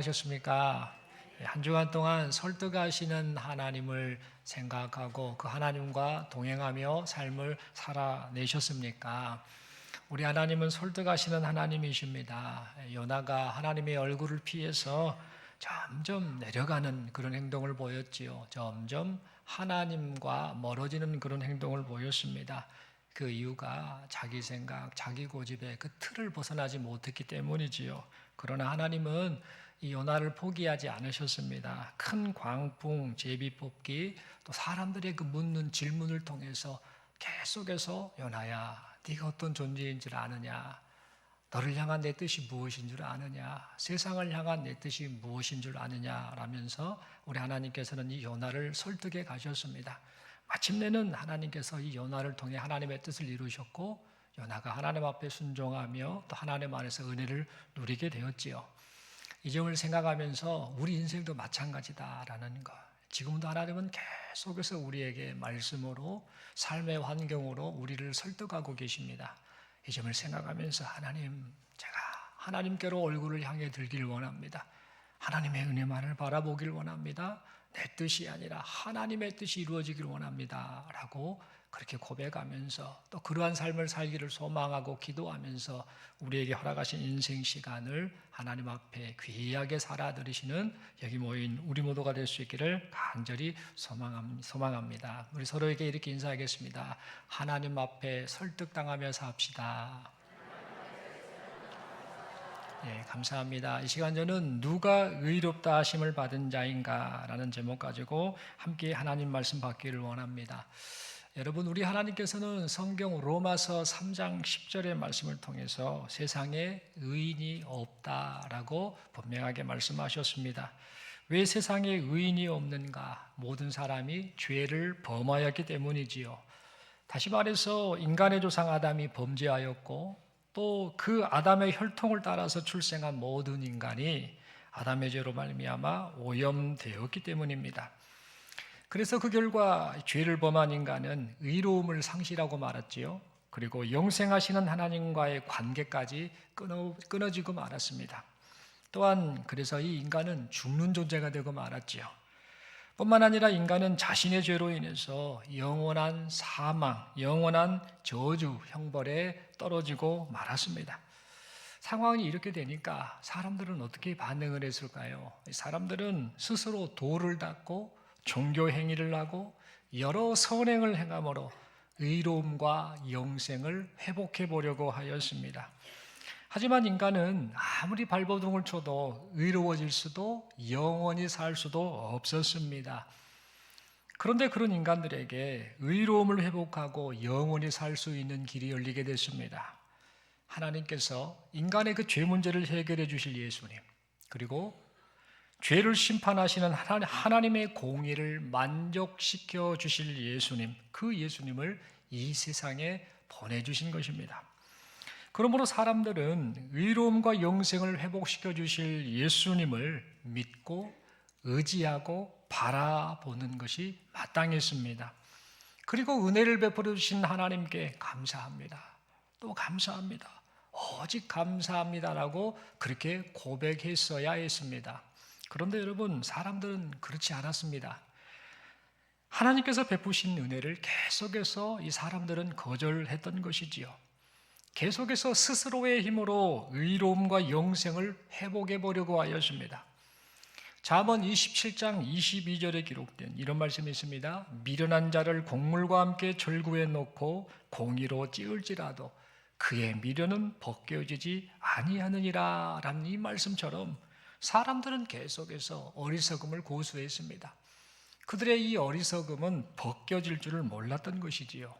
하셨습니까? 한 주간 동안 설득하시는 하나님을 생각하고 그 하나님과 동행하며 삶을 살아내셨습니까? 우리 하나님은 설득하시는 하나님이십니다. 요나가 하나님의 얼굴을 피해서 점점 내려가는 그런 행동을 보였지요. 점점 하나님과 멀어지는 그런 행동을 보였습니다. 그 이유가 자기 생각, 자기 고집의 그 틀을 벗어나지 못했기 때문이지요. 그러나 하나님은 이 요나를 포기하지 않으셨습니다. 큰 광풍, 제비 뽑기, 또 사람들의 그 묻는 질문을 통해서 계속해서 요나야, 네가 어떤 존재인 줄 아느냐? 너를 향한 내 뜻이 무엇인 줄 아느냐? 세상을 향한 내 뜻이 무엇인 줄 아느냐? 라면서 우리 하나님께서는 이 요나를 설득해 가셨습니다. 마침내는 하나님께서 이 요나를 통해 하나님의 뜻을 이루셨고 요나가 하나님 앞에 순종하며 또 하나님 안에서 은혜를 누리게 되었지요. 이 점을 생각하면서 우리 인생도 마찬가지다라는 것. 지금도 하나님은 계속해서 우리에게 말씀으로 삶의 환경으로 우리를 설득하고 계십니다. 이 점을 생각하면서 하나님, 제가 하나님께로 얼굴을 향해 들길 원합니다. 하나님의 은혜만을 바라보길 원합니다. 내 뜻이 아니라 하나님의 뜻이 이루어지길 원합니다. 라고 그렇게 고백하면서 또 그러한 삶을 살기를 소망하고 기도하면서 우리에게 허락하신 인생 시간을 하나님 앞에 귀하게 살아들이시는 여기 모인 우리 모두가 될 수 있기를 간절히 소망합니다. 우리 서로에게 이렇게 인사하겠습니다. 하나님 앞에 설득당하며 삽시다. 예, 감사합니다. 이 시간 저는 누가 의롭다 하심을 받은 자인가 라는 제목 가지고 함께 하나님 말씀 받기를 원합니다. 여러분, 우리 하나님께서는 성경 로마서 3장 10절의 말씀을 통해서 세상에 의인이 없다라고 분명하게 말씀하셨습니다. 왜 세상에 의인이 없는가? 모든 사람이 죄를 범하였기 때문이지요. 다시 말해서 인간의 조상 아담이 범죄하였고 또 그 아담의 혈통을 따라서 출생한 모든 인간이 아담의 죄로 말미암아 오염되었기 때문입니다. 그래서 그 결과 죄를 범한 인간은 의로움을 상실하고 말았지요. 그리고 영생하시는 하나님과의 관계까지 끊어지고 말았습니다. 또한 그래서 이 인간은 죽는 존재가 되고 말았지요. 뿐만 아니라 인간은 자신의 죄로 인해서 영원한 사망, 영원한 저주, 형벌에 떨어지고 말았습니다. 상황이 이렇게 되니까 사람들은 어떻게 반응을 했을까요? 사람들은 스스로 돌을 닦고 종교 행위를 하고 여러 선행을 행함으로 의로움과 영생을 회복해 보려고 하였습니다. 하지만 인간은 아무리 발버둥을 쳐도 의로워질 수도 영원히 살 수도 없었습니다. 그런데 그런 인간들에게 의로움을 회복하고 영원히 살 수 있는 길이 열리게 됐습니다. 하나님께서 인간의 그 죄 문제를 해결해 주실 예수님, 그리고 죄를 심판하시는 하나님의 공의를 만족시켜 주실 예수님, 그 예수님을 이 세상에 보내주신 것입니다. 그러므로 사람들은 의로움과 영생을 회복시켜 주실 예수님을 믿고 의지하고 바라보는 것이 마땅했습니다. 그리고 은혜를 베풀어 주신 하나님께 감사합니다. 또 감사합니다. 오직 감사합니다라고 그렇게 고백했어야 했습니다. 그런데 여러분, 사람들은 그렇지 않았습니다. 하나님께서 베푸신 은혜를 계속해서 이 사람들은 거절했던 것이지요. 계속해서 스스로의 힘으로 의로움과 영생을 회복해 보려고 하였습니다. 잠언 27장 22절에 기록된 이런 말씀이 있습니다. 미련한 자를 곡물과 함께 절구해 놓고 공의로 찌을지라도 그의 미련은 벗겨지지 아니하느니라 라는 이 말씀처럼 사람들은 계속해서 어리석음을 고수했습니다. 그들의 이 어리석음은 벗겨질 줄을 몰랐던 것이지요.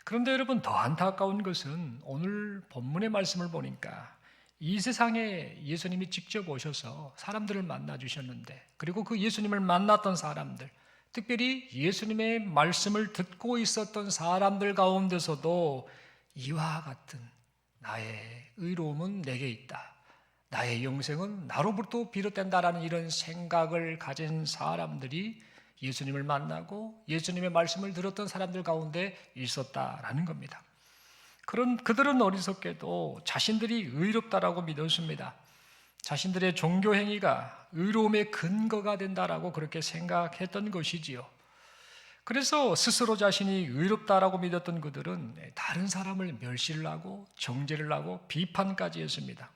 그런데 여러분, 더 안타까운 것은 오늘 본문의 말씀을 보니까 이 세상에 예수님이 직접 오셔서 사람들을 만나 주셨는데, 그리고 그 예수님을 만났던 사람들, 특별히 예수님의 말씀을 듣고 있었던 사람들 가운데서도 이와 같은 나의 의로움은 내게 있다, 나의 영생은 나로부터 비롯된다라는 이런 생각을 가진 사람들이 예수님을 만나고 예수님의 말씀을 들었던 사람들 가운데 있었다라는 겁니다. 그들은 어리석게도 자신들이 의롭다라고 믿었습니다. 자신들의 종교 행위가 의로움의 근거가 된다라고 그렇게 생각했던 것이지요. 그래서 스스로 자신이 의롭다라고 믿었던 그들은 다른 사람을 멸시를 하고 정죄를 하고 비판까지 했습니다.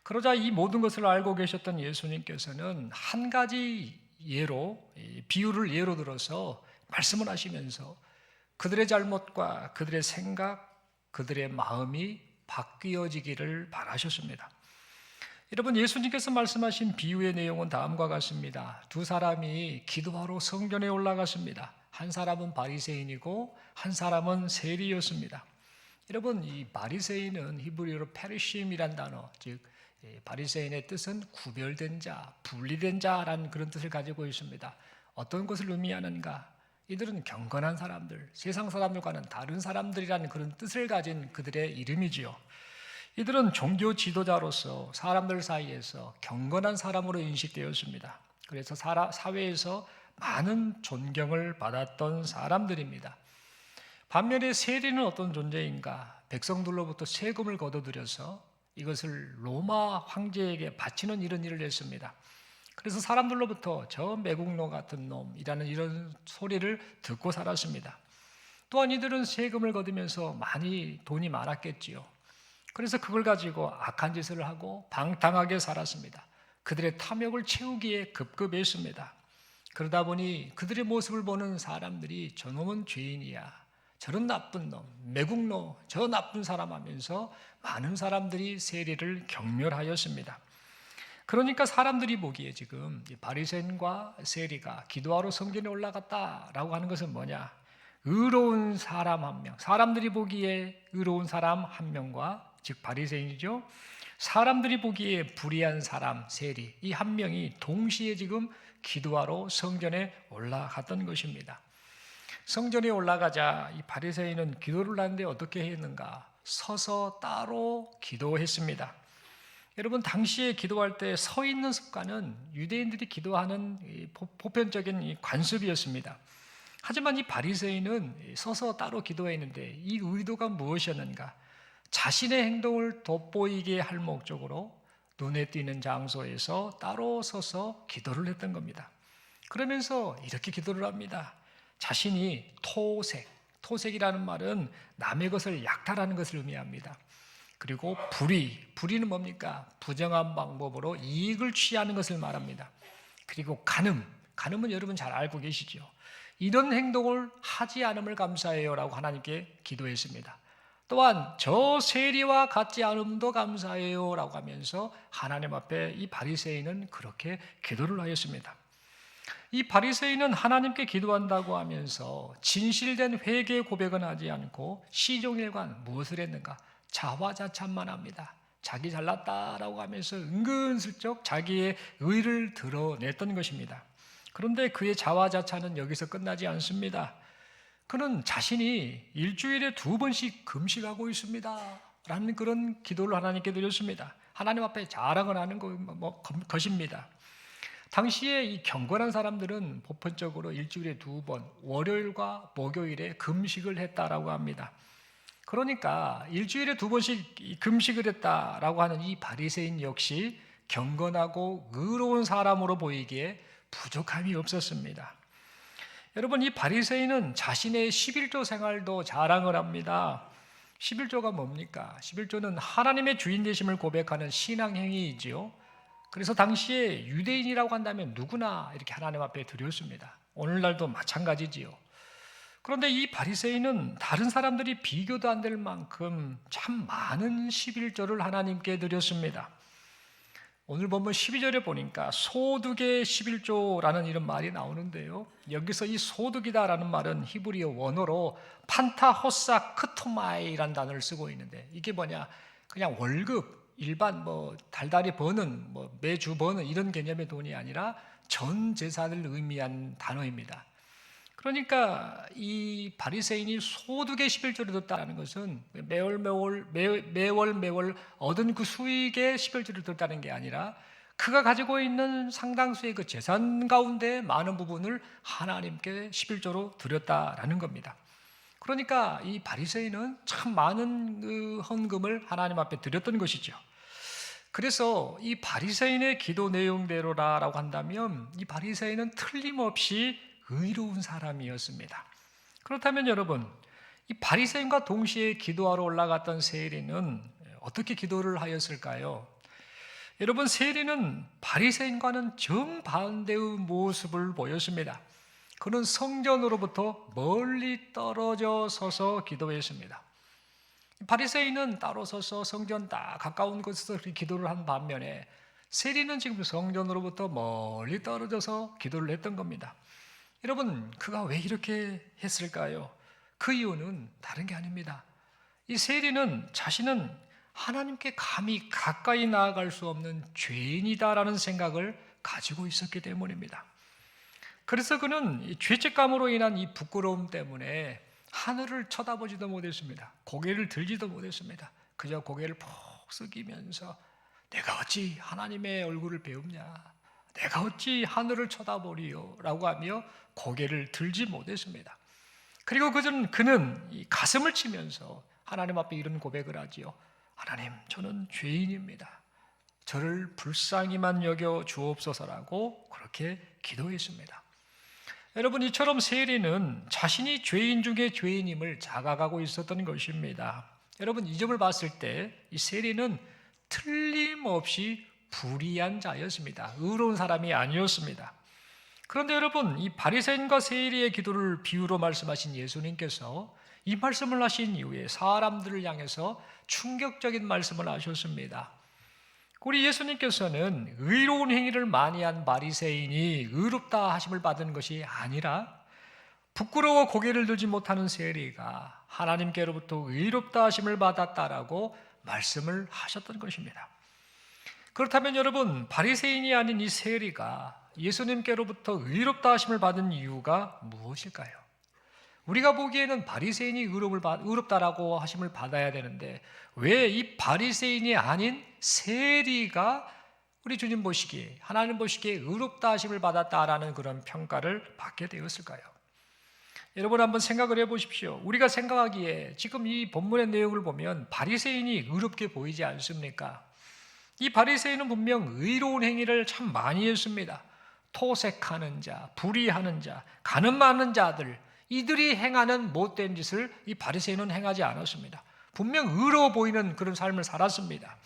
그러자 이 모든 것을 알고 계셨던 예수님께서는 한 가지 비유를 예로 들어서 말씀을 하시면서 그들의 잘못과 그들의 생각, 그들의 마음이 바뀌어지기를 바라셨습니다. 여러분, 예수님께서 말씀하신 비유의 내용은 다음과 같습니다. 두 사람이 기도하러 성전에 올라갔습니다. 한 사람은 바리새인이고 한 사람은 세리였습니다. 여러분, 이 바리새인은 히브리어로 페르심이란 단어, 즉 바리새인의 뜻은 구별된 자, 분리된 자라는 그런 뜻을 가지고 있습니다. 어떤 것을 의미하는가? 이들은 경건한 사람들, 세상 사람들과는 다른 사람들이라는 그런 뜻을 가진 그들의 이름이지요. 이들은 종교 지도자로서 사람들 사이에서 경건한 사람으로 인식되었습니다. 그래서 사회에서 많은 존경을 받았던 사람들입니다. 반면에 세리는 어떤 존재인가? 백성들로부터 세금을 걷어들여서 이것을 로마 황제에게 바치는 이런 일을 했습니다. 그래서 사람들로부터 저 매국노 같은 놈이라는 이런 소리를 듣고 살았습니다. 또한 이들은 세금을 거두면서 많이 돈이 많았겠지요. 그래서 그걸 가지고 악한 짓을 하고 방탕하게 살았습니다. 그들의 탐욕을 채우기에 급급했습니다. 그러다 보니 그들의 모습을 보는 사람들이 저놈은 죄인이야, 저런 나쁜 놈, 매국노, 저 나쁜 사람 하면서 많은 사람들이 세리를 경멸하였습니다. 그러니까 사람들이 보기에 지금 바리새인과 세리가 기도하러 성전에 올라갔다라고 하는 것은 뭐냐? 의로운 사람 한 명, 사람들이 보기에 의로운 사람 한 명과, 즉 바리새인이죠, 사람들이 보기에 불의한 사람 세리, 이 한 명이 동시에 지금 기도하러 성전에 올라갔던 것입니다. 성전에 올라가자 이 바리새인은 기도를 하는데 어떻게 했는가? 서서 따로 기도했습니다. 여러분, 당시에 기도할 때 서 있는 습관은 유대인들이 기도하는 보편적인 관습이었습니다. 하지만 이 바리새인은 서서 따로 기도했는데 이 의도가 무엇이었는가? 자신의 행동을 돋보이게 할 목적으로 눈에 띄는 장소에서 따로 서서 기도를 했던 겁니다. 그러면서 이렇게 기도를 합니다. 자신이 토색이라는 말은 남의 것을 약탈하는 것을 의미합니다. 그리고 불의는 뭡니까? 부정한 방법으로 이익을 취하는 것을 말합니다. 그리고 간음은 여러분 잘 알고 계시죠? 이런 행동을 하지 않음을 감사해요라고 하나님께 기도했습니다. 또한 저 세리와 같지 않음도 감사해요라고 하면서 하나님 앞에 이 바리새인은 그렇게 기도를 하였습니다. 이 바리새인은 하나님께 기도한다고 하면서 진실된 회개 고백은 하지 않고 시종일관 무엇을 했는가? 자화자찬만 합니다. 자기 잘났다라고 하면서 은근슬쩍 자기의 의를 드러냈던 것입니다. 그런데 그의 자화자찬은 여기서 끝나지 않습니다. 그는 자신이 일주일에 2번씩 금식하고 있습니다 라는 그런 기도를 하나님께 드렸습니다. 하나님 앞에 자랑을 하는 것입니다. 당시에 이 경건한 사람들은 보편적으로 일주일에 2번, 월요일과 목요일에 금식을 했다라고 합니다. 그러니까 일주일에 2번씩 금식을 했다라고 하는 이 바리새인 역시 경건하고 의로운 사람으로 보이기에 부족함이 없었습니다. 여러분, 이 바리새인은 자신의 11조 생활도 자랑을 합니다. 11조가 뭡니까? 11조는 하나님의 주인 되심을 고백하는 신앙행위이지요. 그래서 당시에 유대인이라고 한다면 누구나 이렇게 하나님 앞에 드렸습니다. 오늘날도 마찬가지지요. 그런데 이 바리새인은 다른 사람들이 비교도 안 될 만큼 참 많은 11조를 하나님께 드렸습니다. 오늘 본문 12절에 보니까 소득의 11조라는 이런 말이 나오는데요. 여기서 이 소득이다라는 말은 히브리어 원어로 판타호사 크토마이라는 단어를 쓰고 있는데 이게 뭐냐? 그냥 월급, 일반 달달이 버는 매주 버는 이런 개념의 돈이 아니라 전 재산을 의미한 단어입니다. 그러니까 이 바리새인이 소득의 11조를 줬다는 것은 매월 얻은 그 수익의 11조를 줬다는 게 아니라 그가 가지고 있는 상당수의 그 재산 가운데 많은 부분을 하나님께 11조로 드렸다라는 겁니다. 그러니까 이 바리새인은 참 많은 그 헌금을 하나님 앞에 드렸던 것이죠. 그래서 이 바리새인의 기도 내용대로라고 한다면 이 바리새인은 틀림없이 의로운 사람이었습니다. 그렇다면 여러분, 이 바리새인과 동시에 기도하러 올라갔던 세리는 어떻게 기도를 하였을까요? 여러분, 세리는 바리새인과는 정반대의 모습을 보였습니다. 그는 성전으로부터 멀리 떨어져 서서 기도했습니다. 바리새인은 따로 서서 성전 딱 가까운 곳에서 기도를 한 반면에 세리는 지금 성전으로부터 멀리 떨어져서 기도를 했던 겁니다. 여러분, 그가 왜 이렇게 했을까요? 그 이유는 다른 게 아닙니다. 이 세리는 자신은 하나님께 감히 가까이 나아갈 수 없는 죄인이다라는 생각을 가지고 있었기 때문입니다. 그래서 그는 이 죄책감으로 인한 이 부끄러움 때문에 하늘을 쳐다보지도 못했습니다. 고개를 들지도 못했습니다. 그저 고개를 푹 숙이면서 내가 어찌 하나님의 얼굴을 배웁냐, 내가 어찌 하늘을 쳐다보리요 라고 하며 고개를 들지 못했습니다. 그리고 그는 이 가슴을 치면서 하나님 앞에 이런 고백을 하지요. 하나님, 저는 죄인입니다. 저를 불쌍히만 여겨 주옵소서라고 그렇게 기도했습니다. 여러분, 이처럼 세리는 자신이 죄인 중에 죄인임을 자각하고 있었던 것입니다. 여러분, 이 점을 봤을 때 이 세리는 틀림없이 불의한 자였습니다. 의로운 사람이 아니었습니다. 그런데 여러분, 이 바리새인과 세리의 기도를 비유로 말씀하신 예수님께서 이 말씀을 하신 이후에 사람들을 향해서 충격적인 말씀을 하셨습니다. 우리 예수님께서는 의로운 행위를 많이 한 바리새인이 의롭다 하심을 받은 것이 아니라 부끄러워 고개를 들지 못하는 세리가 하나님께로부터 의롭다 하심을 받았다라고 말씀을 하셨던 것입니다. 그렇다면 여러분, 바리새인이 아닌 이 세리가 예수님께로부터 의롭다 하심을 받은 이유가 무엇일까요? 우리가 보기에는 바리새인이 의롭다라고 하심을 받아야 되는데 왜 이 바리새인이 아닌 세리가 우리 주님 보시기에, 하나님 보시기에 의롭다 하심을 받았다라는 그런 평가를 받게 되었을까요? 여러분, 한번 생각을 해보십시오. 우리가 생각하기에 지금 이 본문의 내용을 보면 바리새인이 의롭게 보이지 않습니까? 이 바리새인은 분명 의로운 행위를 참 많이 했습니다. 토색하는 자, 불의하는 자, 가늠 많은 자들, 이들이 행하는 못된 짓을 이 바리새인은 행하지 않았습니다. 분명 의로워 보이는 그런 삶을 살았습니다.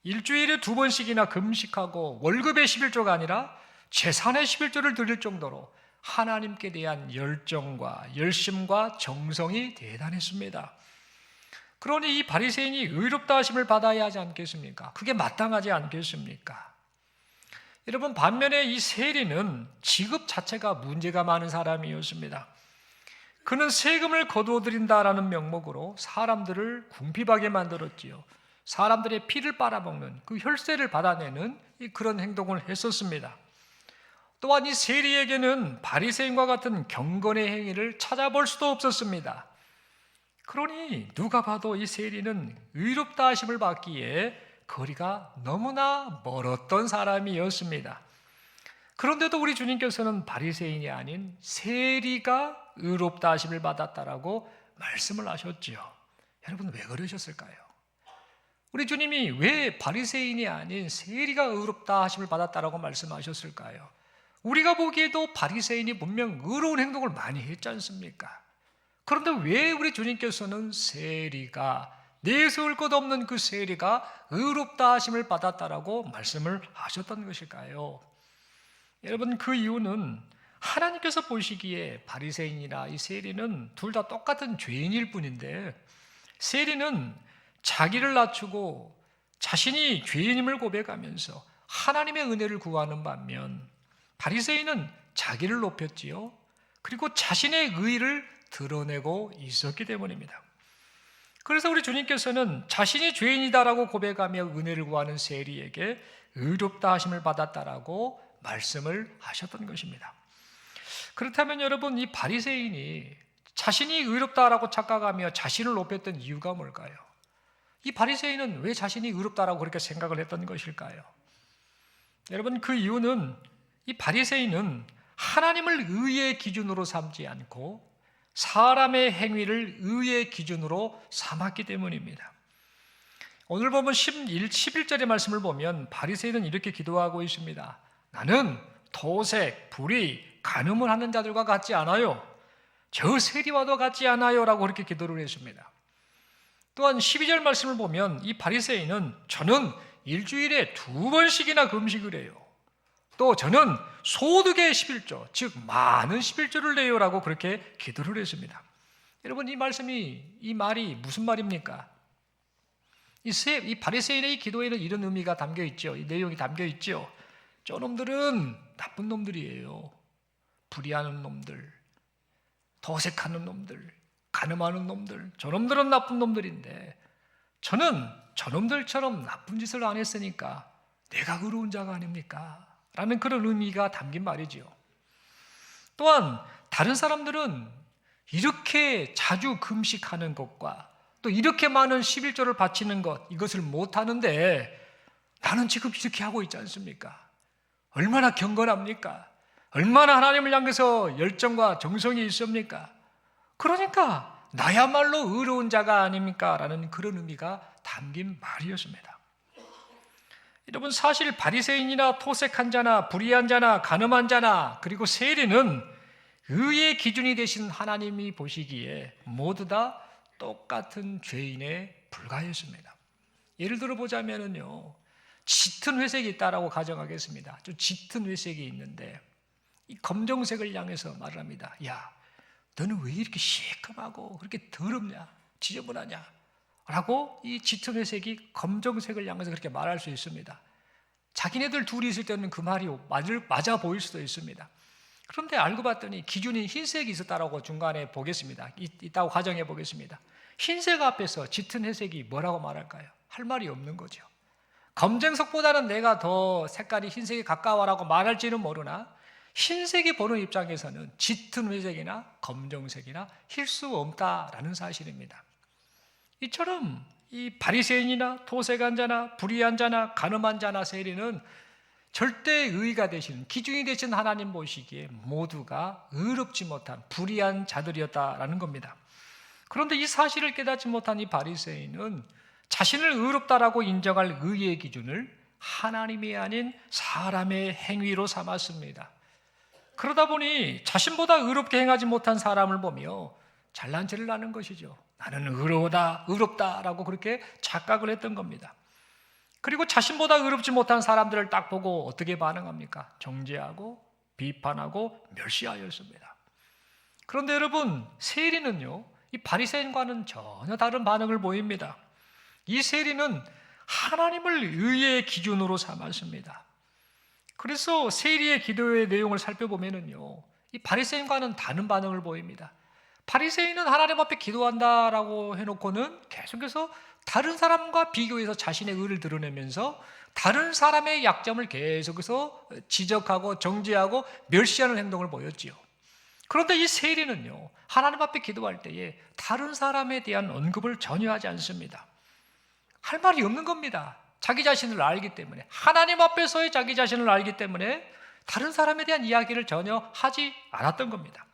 일주일에 2번씩이나 금식하고 월급의 11조가 아니라 재산의 11조를 드릴 정도로 하나님께 대한 열정과 열심과 정성이 대단했습니다. 그러니 이 바리새인이 의롭다 하심을 받아야 하지 않겠습니까? 그게 마땅하지 않겠습니까? 여러분, 반면에 이 세리는 직업 자체가 문제가 많은 사람이었습니다. 그는 세금을 거두어 드린다라는 명목으로 사람들을 궁핍하게 만들었지요. 사람들의 피를 빨아먹는 그 혈세를 받아내는 그런 행동을 했었습니다. 또한 이 세리에게는 바리새인과 같은 경건의 행위를 찾아볼 수도 없었습니다. 그러니 누가 봐도 이 세리는 의롭다 하심을 받기에 거리가 너무나 멀었던 사람이었습니다. 그런데도 우리 주님께서는 바리새인이 아닌 세리가 의롭다 하심을 받았다라고 말씀을 하셨지요. 여러분, 왜 그러셨을까요? 우리 주님이 왜 바리새인이 아닌 세리가 의롭다 하심을 받았다라고 말씀하셨을까요? 우리가 보기에도 바리새인이 분명 의로운 행동을 많이 했지 않습니까? 그런데 왜 우리 주님께서는 세리가, 내세울 것 없는 그 세리가 의롭다 하심을 받았다라고 말씀을 하셨던 것일까요? 여러분, 그 이유는 하나님께서 보시기에 바리새인이나 이 세리는 둘 다 똑같은 죄인일 뿐인데, 세리는 자기를 낮추고 자신이 죄인임을 고백하면서 하나님의 은혜를 구하는 반면 바리새인은 자기를 높였지요. 그리고 자신의 의의를 드러내고 있었기 때문입니다. 그래서 우리 주님께서는 자신이 죄인이다라고 고백하며 은혜를 구하는 세리에게 의롭다 하심을 받았다라고 말씀을 하셨던 것입니다. 그렇다면 여러분, 이 바리새인이 자신이 의롭다라고 착각하며 자신을 높였던 이유가 뭘까요? 이 바리새인은 왜 자신이 의롭다라고 그렇게 생각을 했던 것일까요? 여러분, 그 이유는 이 바리새인은 하나님을 의의 기준으로 삼지 않고 사람의 행위를 의의 기준으로 삼았기 때문입니다. 오늘 보면 11절의 말씀을 보면 바리새인은 이렇게 기도하고 있습니다. 나는 토색, 불의, 간음을 하는 자들과 같지 않아요. 저 세리와도 같지 않아요 라고 그렇게 기도를 했습니다. 또한 12절 말씀을 보면 이 바리새인은 저는 일주일에 2번씩이나 금식을 해요. 또 저는 소득의 11조, 즉 많은 11조를 내요 라고 그렇게 기도를 했습니다. 여러분, 이 말이 무슨 말입니까? 이 바리새인의 이 기도에는 이런 의미가 담겨 있죠. 이 내용이 담겨 있죠. 저놈들은 나쁜 놈들이에요. 불의하는 놈들, 도색하는 놈들, 간음하는 놈들, 저놈들은 나쁜 놈들인데 저는 저놈들처럼 나쁜 짓을 안 했으니까 내가 의로운 자가 아닙니까? 라는 그런 의미가 담긴 말이지요. 또한 다른 사람들은 이렇게 자주 금식하는 것과 또 이렇게 많은 11조를 바치는 것, 이것을 못하는데 나는 지금 이렇게 하고 있지 않습니까? 얼마나 경건합니까? 얼마나 하나님을 향해서 열정과 정성이 있습니까? 그러니까 나야말로 의로운 자가 아닙니까? 라는 그런 의미가 담긴 말이었습니다. 여러분, 사실 바리새인이나 토색한 자나 불의한 자나 간음한 자나 그리고 세리는 의의 기준이 되신 하나님이 보시기에 모두 다 똑같은 죄인에 불과했습니다. 예를 들어 보자면요, 짙은 회색이 있다라고 가정하겠습니다. 좀 짙은 회색이 있는데 이 검정색을 향해서 말을 합니다. 야, 너는 왜 이렇게 시커멓고 그렇게 더럽냐, 지저분하냐 라고 이 짙은 회색이 검정색을 향해서 그렇게 말할 수 있습니다. 자기네들 둘이 있을 때는 그 말이 맞아 보일 수도 있습니다. 그런데 알고 봤더니 기준인 흰색이 있었다라고 중간에 보겠습니다. 있다고 가정해 보겠습니다. 흰색 앞에서 짙은 회색이 뭐라고 말할까요? 할 말이 없는 거죠. 검정색보다는 내가 더 색깔이 흰색에 가까워라고 말할지는 모르나 흰색이 보는 입장에서는 짙은 회색이나 검정색이나 힐 수 없다라는 사실입니다. 이처럼 이 바리새인이나 토색한 자나 불의한 자나 간음한 자나 세리는 절대 의가 되시는, 기준이 되신 하나님 보시기에 모두가 의롭지 못한 불의한 자들이었다라는 겁니다. 그런데 이 사실을 깨닫지 못한 이 바리새인은 자신을 의롭다라고 인정할 의의 기준을 하나님이 아닌 사람의 행위로 삼았습니다. 그러다 보니 자신보다 의롭게 행하지 못한 사람을 보며 잘난 체를 하는 것이죠. 나는 의롭다라고 그렇게 착각을 했던 겁니다. 그리고 자신보다 의롭지 못한 사람들을 딱 보고 어떻게 반응합니까? 정죄하고 비판하고 멸시하였습니다. 그런데 여러분, 세리는요, 이 바리새인과는 전혀 다른 반응을 보입니다. 이 세리는 하나님을 의의 기준으로 삼았습니다. 그래서 세리의 기도의 내용을 살펴보면요, 이 바리새인과는 다른 반응을 보입니다. 바리새인은 하나님 앞에 기도한다라고 해놓고는 계속해서 다른 사람과 비교해서 자신의 의를 드러내면서 다른 사람의 약점을 계속해서 지적하고 정죄하고 멸시하는 행동을 보였지요. 그런데 이 세리는요, 하나님 앞에 기도할 때에 다른 사람에 대한 언급을 전혀 하지 않습니다. 할 말이 없는 겁니다. 자기 자신을 알기 때문에, 하나님 앞에서의 자기 자신을 알기 때문에 다른 사람에 대한 이야기를 전혀 하지 않았던 겁니다.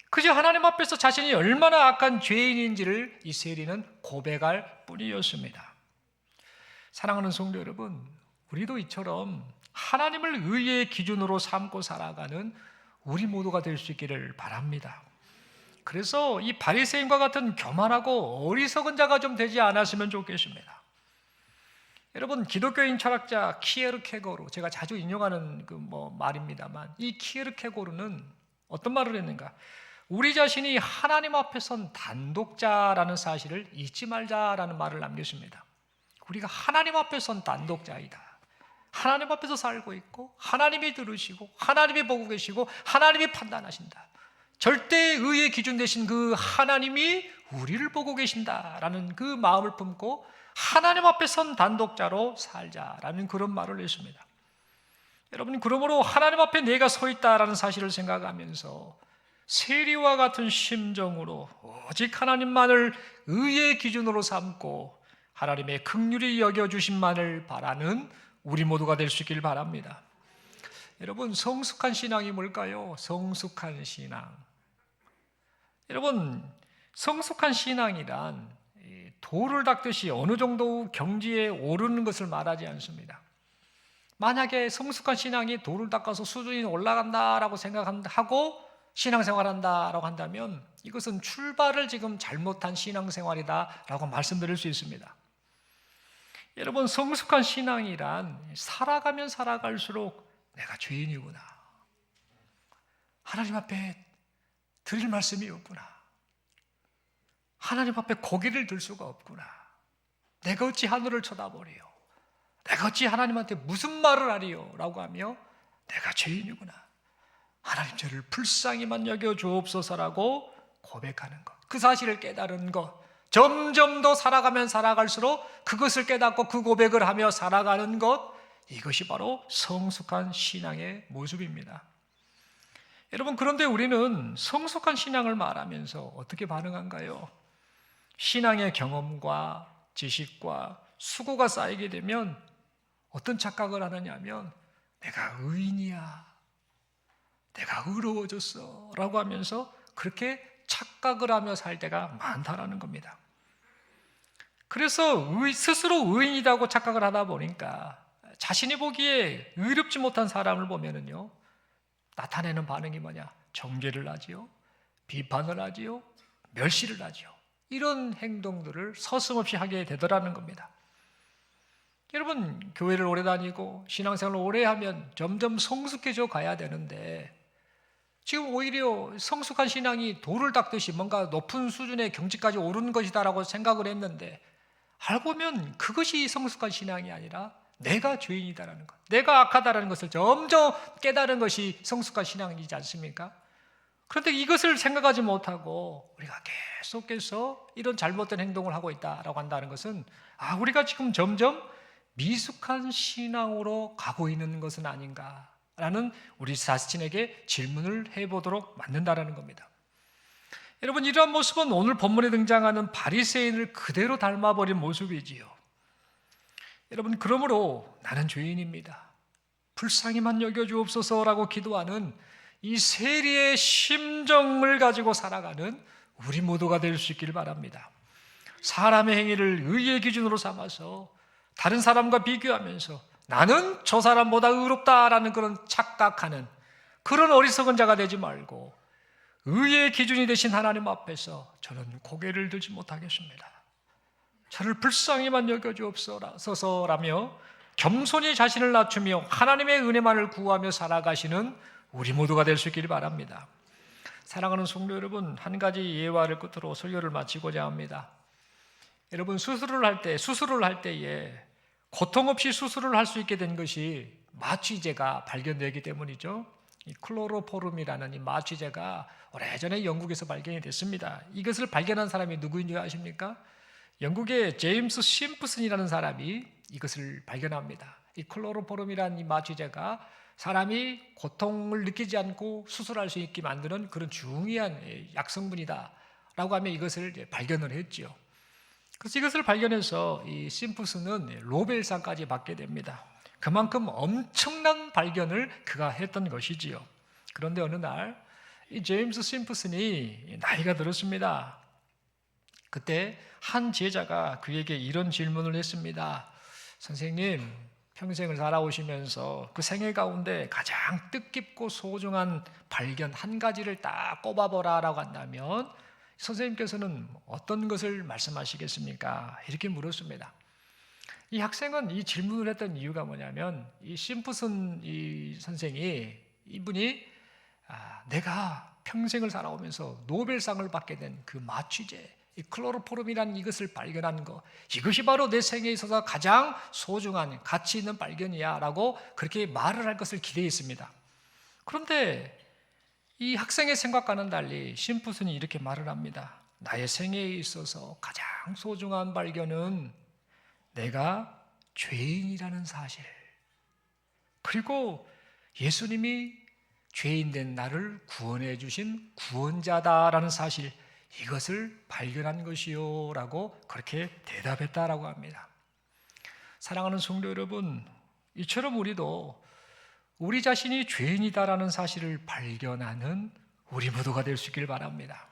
그저 하나님 앞에서 자신이 얼마나 악한 죄인인지를 이 세리는 고백할 뿐이었습니다. 사랑하는 성도 여러분, 우리도 이처럼 하나님을 의의 기준으로 삼고 살아가는 우리 모두가 될 수 있기를 바랍니다. 그래서 이 바리새인과 같은 교만하고 어리석은 자가 좀 되지 않았으면 좋겠습니다. 여러분, 기독교인 철학자 키에르케고르, 제가 자주 인용하는 말입니다만, 이 키에르케고르는 어떤 말을 했는가? 우리 자신이 하나님 앞에 선 단독자라는 사실을 잊지 말자라는 말을 남겼습니다. 우리가 하나님 앞에 선 단독자이다. 하나님 앞에서 살고 있고 하나님이 들으시고 하나님이 보고 계시고 하나님이 판단하신다. 절대 의의 기준 되신 그 하나님이 우리를 보고 계신다라는 그 마음을 품고 하나님 앞에 선 단독자로 살자라는 그런 말을 했습니다. 여러분, 그러므로 하나님 앞에 내가 서 있다라는 사실을 생각하면서 세리와 같은 심정으로 오직 하나님만을 의의 기준으로 삼고 하나님의 긍휼히 여겨주심만을 바라는 우리 모두가 될 수 있길 바랍니다. 여러분, 성숙한 신앙이 뭘까요? 성숙한 신앙. 여러분, 성숙한 신앙이란 돌을 닦듯이 어느 정도 경지에 오르는 것을 말하지 않습니다. 만약에 성숙한 신앙이 돌을 닦아서 수준이 올라간다라고 생각하고 신앙생활한다라고 한다면 이것은 출발을 지금 잘못한 신앙생활이다라고 말씀드릴 수 있습니다. 여러분, 성숙한 신앙이란 살아가면 살아갈수록 내가 죄인이구나, 하나님 앞에 드릴 말씀이 없구나, 하나님 앞에 고개를 들 수가 없구나, 내가 어찌 하늘을 쳐다보리요, 내가 어찌 하나님한테 무슨 말을 하리요 라고 하며 내가 죄인이구나, 하나님 저를 불쌍히만 여겨 주옵소서라고 고백하는 것, 그 사실을 깨달은 것, 점점 더 살아가면 살아갈수록 그것을 깨닫고 그 고백을 하며 살아가는 것, 이것이 바로 성숙한 신앙의 모습입니다. 여러분, 그런데 우리는 성숙한 신앙을 말하면서 어떻게 반응한가요? 신앙의 경험과 지식과 수고가 쌓이게 되면 어떤 착각을 하느냐면 내가 의인이야, 내가 의로워졌어 라고 하면서 그렇게 착각을 하며 살 때가 많다라는 겁니다. 그래서 스스로 의인이라고 착각을 하다 보니까 자신이 보기에 의롭지 못한 사람을 보면은요, 나타내는 반응이 뭐냐? 정죄를 하지요, 비판을 하지요, 멸시를 하지요. 이런 행동들을 서슴없이 하게 되더라는 겁니다. 여러분, 교회를 오래 다니고 신앙생활을 오래 하면 점점 성숙해져 가야 되는데 지금 오히려 성숙한 신앙이 돌을 닦듯이 뭔가 높은 수준의 경지까지 오르는 것이다라고 생각을 했는데 알고 보면 그것이 성숙한 신앙이 아니라 내가 죄인이다라는 것, 내가 악하다라는 것을 점점 깨달은 것이 성숙한 신앙이지 않습니까? 그런데 이것을 생각하지 못하고 우리가 계속해서 이런 잘못된 행동을 하고 있다라고 한다는 것은 우리가 지금 점점 미숙한 신앙으로 가고 있는 것은 아닌가라는 우리 자신에게 질문을 해보도록 만든다라는 겁니다. 여러분, 이러한 모습은 오늘 본문에 등장하는 바리새인을 그대로 닮아버린 모습이지요. 여러분, 그러므로 나는 죄인입니다, 불쌍히만 여겨주옵소서라고 기도하는 이 세리의 심정을 가지고 살아가는 우리 모두가 될 수 있기를 바랍니다. 사람의 행위를 의의 기준으로 삼아서 다른 사람과 비교하면서 나는 저 사람보다 의롭다라는 그런 착각하는 그런 어리석은 자가 되지 말고 의의 기준이 되신 하나님 앞에서 저는 고개를 들지 못하겠습니다, 저를 불쌍히만 여겨주옵소서라며 겸손히 자신을 낮추며 하나님의 은혜만을 구하며 살아가시는 우리 모두가 될 수 있기를 바랍니다. 사랑하는 성도 여러분, 한 가지 예화를 끝으로 설교를 마치고자 합니다. 여러분, 수술을 할 때에 고통 없이 수술을 할 수 있게 된 것이 마취제가 발견되기 때문이죠. 이 클로로포름이라는 이 마취제가 오래전에 영국에서 발견이 됐습니다. 이것을 발견한 사람이 누구인지 아십니까? 영국의 제임스 심프슨이라는 사람이 이것을 발견합니다. 이 클로로포름이라는 이 마취제가 사람이 고통을 느끼지 않고 수술할 수 있게 만드는 그런 중요한 약성분이다라고 하며 이것을 발견을 했죠. 그래서 이것을 발견해서 이 심프슨은 노벨상까지 받게 됩니다. 그만큼 엄청난 발견을 그가 했던 것이지요. 그런데 어느 날 이 제임스 심프슨이 나이가 들었습니다. 그때 한 제자가 그에게 이런 질문을 했습니다. 선생님, 평생을 살아오시면서 그 생애 가운데 가장 뜻깊고 소중한 발견 한 가지를 딱 꼽아보라라고 한다면 선생님께서는 어떤 것을 말씀하시겠습니까? 이렇게 물었습니다. 이 학생은 이 질문을 했던 이유가 뭐냐면 이 심프슨 이 선생이 이분이 내가 평생을 살아오면서 노벨상을 받게 된 그 마취제, 이 클로로포름이라는 이것을 발견한 것, 이것이 바로 내 생애에 있어서 가장 소중한 가치 있는 발견이야 라고 그렇게 말을 할 것을 기대했습니다. 그런데 이 학생의 생각과는 달리 심프슨이 이렇게 말을 합니다. 나의 생애에 있어서 가장 소중한 발견은 내가 죄인이라는 사실, 그리고 예수님이 죄인된 나를 구원해 주신 구원자다라는 사실, 이것을 발견한 것이요 라고 그렇게 대답했다라고 합니다. 사랑하는 성도 여러분, 이처럼 우리도 우리 자신이 죄인이다라는 사실을 발견하는 우리 모두가 될 수 있기를 바랍니다.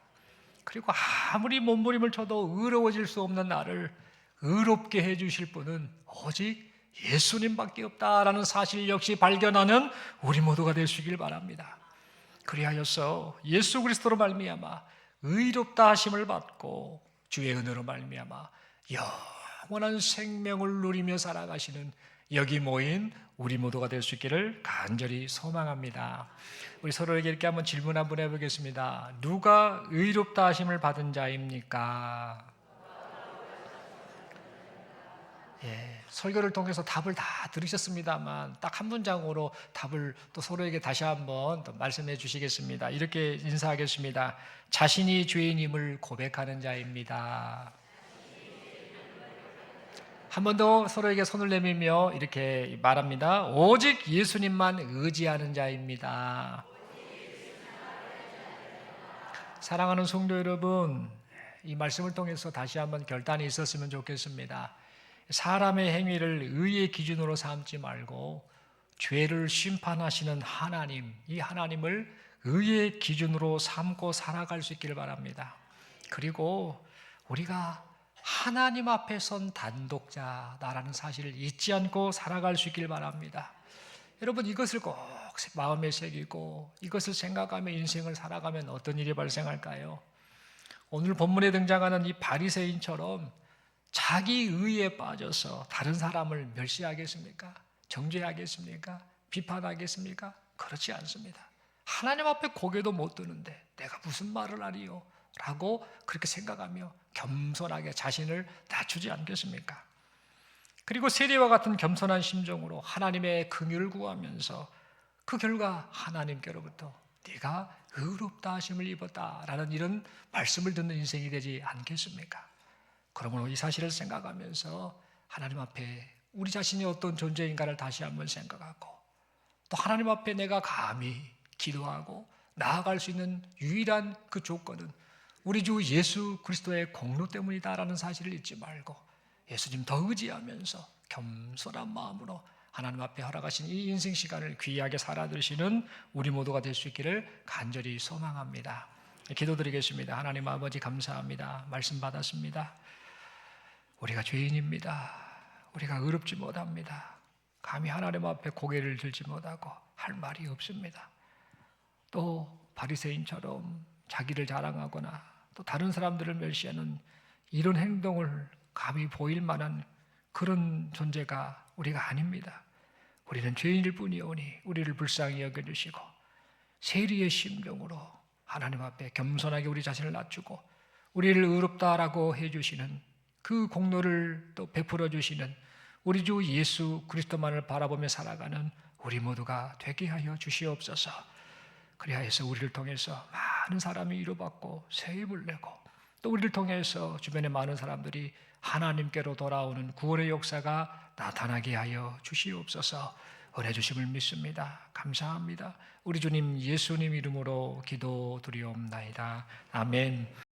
그리고 아무리 몸부림을 쳐도 의로워질 수 없는 나를 의롭게 해주실 분은 오직 예수님밖에 없다라는 사실 역시 발견하는 우리 모두가 되시길 바랍니다. 그리하여서 예수 그리스도로 말미암아 의롭다 하심을 받고 주의 은혜로 말미암아 영원한 생명을 누리며 살아가시는 여기 모인 우리 모두가 될 수 있기를 간절히 소망합니다. 우리 서로에게 이렇게 한번 질문 한번 해보겠습니다. 누가 의롭다 하심을 받은 자입니까? 설교를 통해서 답을 다 들으셨습니다만 딱 한 문장으로 답을 또 서로에게 다시 한번 또 말씀해 주시겠습니다. 이렇게 인사하겠습니다. 자신이 죄인임을 고백하는 자입니다. 한 번 더 서로에게 손을 내밀며 이렇게 말합니다. 오직 예수님만 의지하는 자입니다. 사랑하는 성도 여러분, 이 말씀을 통해서 다시 한번 결단이 있었으면 좋겠습니다. 사람의 행위를 의의 기준으로 삼지 말고 죄를 심판하시는 하나님, 이 하나님을 의의 기준으로 삼고 살아갈 수 있기를 바랍니다. 그리고 우리가 하나님 앞에 선 단독자다라는 사실을 잊지 않고 살아갈 수 있길 바랍니다. 여러분, 이것을 꼭 마음에 새기고 이것을 생각하며 인생을 살아가면 어떤 일이 발생할까요? 오늘 본문에 등장하는 이 바리새인처럼 자기 의에 빠져서 다른 사람을 멸시하겠습니까? 정죄하겠습니까? 비판하겠습니까? 그렇지 않습니다. 하나님 앞에 고개도 못 드는데 내가 무슨 말을 하리요? 라고 그렇게 생각하며 겸손하게 자신을 낮추지 않겠습니까? 그리고 세리와 같은 겸손한 심정으로 하나님의 긍휼을 구하면서 그 결과 하나님께로부터 네가 의롭다 하심을 입었다라는 이런 말씀을 듣는 인생이 되지 않겠습니까? 그러므로 이 사실을 생각하면서 하나님 앞에 우리 자신이 어떤 존재인가를 다시 한번 생각하고 또 하나님 앞에 내가 감히 기도하고 나아갈 수 있는 유일한 그 조건은 우리 주 예수 그리스도의 공로 때문이다라는 사실을 잊지 말고 예수님 더 의지하면서 겸손한 마음으로 하나님 앞에 허락하신 이 인생 시간을 귀하게 살아드시는 우리 모두가 될 수 있기를 간절히 소망합니다. 기도드리겠습니다. 하나님 아버지 감사합니다. 말씀 받았습니다. 우리가 죄인입니다. 우리가 의롭지 못합니다. 감히 하나님 앞에 고개를 들지 못하고 할 말이 없습니다. 또 바리새인처럼 자기를 자랑하거나 또 다른 사람들을 멸시하는 이런 행동을 감히 보일 만한 그런 존재가 우리가 아닙니다. 우리는 죄인일 뿐이오니 우리를 불쌍히 여겨주시고 세리의 심정으로 하나님 앞에 겸손하게 우리 자신을 낮추고 우리를 의롭다라고 해주시는 그 공로를 또 베풀어 주시는 우리 주 예수 그리스도만을 바라보며 살아가는 우리 모두가 되게 하여 주시옵소서. 그리하여서 우리를 통해서 많은 사람이 위로받고 새 힘을 내고 또 우리를 통해서 주변의 많은 사람들이 하나님께로 돌아오는 구원의 역사가 나타나게 하여 주시옵소서. 은혜 주심을 믿습니다. 감사합니다. 우리 주님 예수님 이름으로 기도드리옵나이다. 아멘.